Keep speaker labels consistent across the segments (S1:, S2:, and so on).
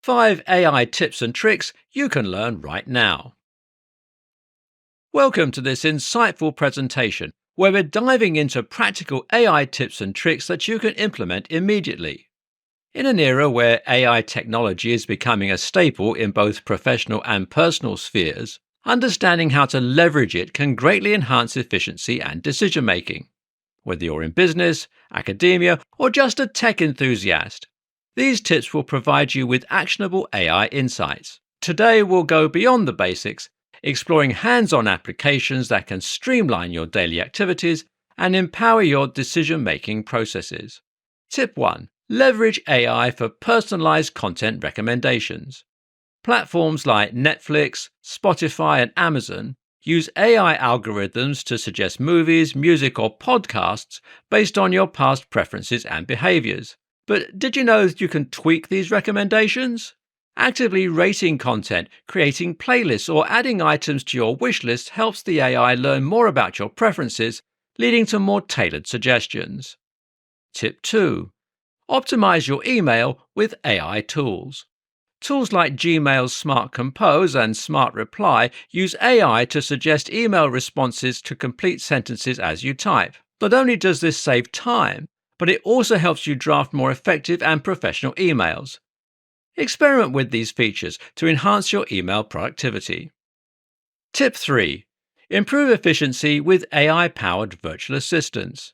S1: 5 AI tips and tricks you can learn right now. Welcome to this insightful presentation where we're diving into practical AI tips and tricks that you can implement immediately. In an era where AI technology is becoming a staple in both professional and personal spheres, understanding how to leverage it can greatly enhance efficiency and decision making. Whether you're in business, academia, or just a tech enthusiast, these tips will provide you with actionable AI insights. Today we'll go beyond the basics, exploring hands-on applications that can streamline your daily activities and empower your decision-making processes. Tip 1. Leverage AI for personalized content recommendations. Platforms like Netflix, Spotify, and Amazon use AI algorithms to suggest movies, music, or podcasts based on your past preferences and behaviors. But did you know that you can tweak these recommendations? Actively rating content, creating playlists, or adding items to your wish list helps the AI learn more about your preferences, leading to more tailored suggestions. Tip 2. Optimize your email with AI tools. Tools like Gmail's Smart Compose and Smart Reply use AI to suggest email responses to complete sentences as you type. Not only does this save time, but it also helps you draft more effective and professional emails. Experiment with these features to enhance your email productivity. Tip 3. Improve efficiency with AI-powered virtual assistants.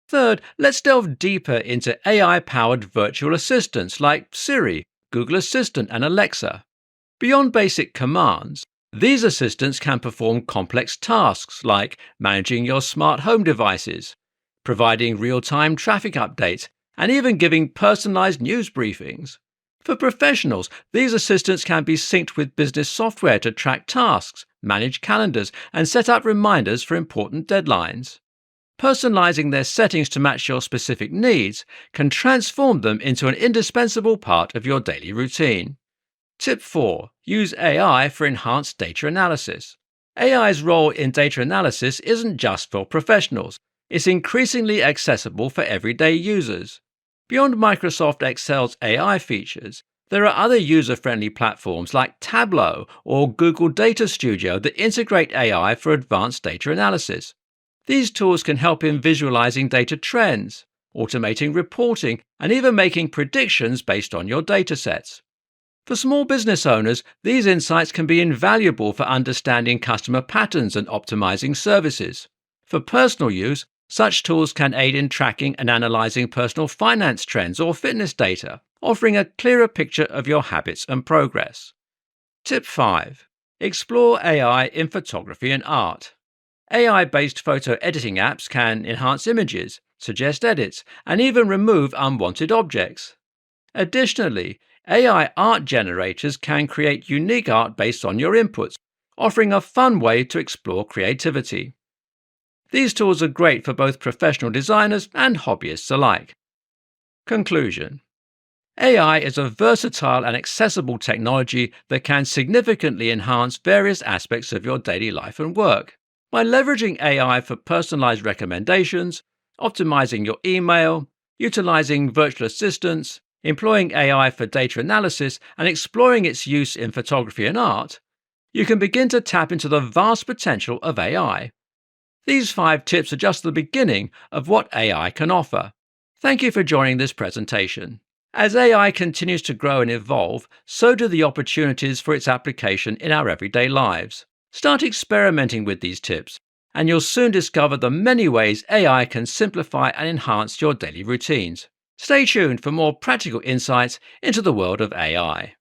S1: Third, let's delve deeper into AI-powered virtual assistants like Siri, Google Assistant, and Alexa. Beyond basic commands, these assistants can perform complex tasks like managing your smart home devices, providing real-time traffic updates, and even giving personalized news briefings. For professionals, these assistants can be synced with business software to track tasks, manage calendars, and set up reminders for important deadlines. Personalizing their settings to match your specific needs can transform them into an indispensable part of your daily routine. Tip 4. Use AI for enhanced data analysis. AI's role in data analysis isn't just for professionals. It's increasingly accessible for everyday users. Beyond Microsoft Excel's AI features, there are other user-friendly platforms like Tableau or Google Data Studio that integrate AI for advanced data analysis. These tools can help in visualizing data trends, automating reporting, and even making predictions based on your datasets. For small business owners, these insights can be invaluable for understanding customer patterns and optimizing services. For personal use, such tools can aid in tracking and analyzing personal finance trends or fitness data, offering a clearer picture of your habits and progress. Tip 5. Explore AI in photography and art. AI-based photo editing apps can enhance images, suggest edits, and even remove unwanted objects. Additionally, AI art generators can create unique art based on your inputs, offering a fun way to explore creativity. These tools are great for both professional designers and hobbyists alike. Conclusion. AI is a versatile and accessible technology that can significantly enhance various aspects of your daily life and work. By leveraging AI for personalized recommendations, optimizing your email, utilizing virtual assistants, employing AI for data analysis, and exploring its use in photography and art, you can begin to tap into the vast potential of AI. These 5 tips are just the beginning of what AI can offer. Thank you for joining this presentation. As AI continues to grow and evolve, so do the opportunities for its application in our everyday lives. Start experimenting with these tips, and you'll soon discover the many ways AI can simplify and enhance your daily routines. Stay tuned for more practical insights into the world of AI.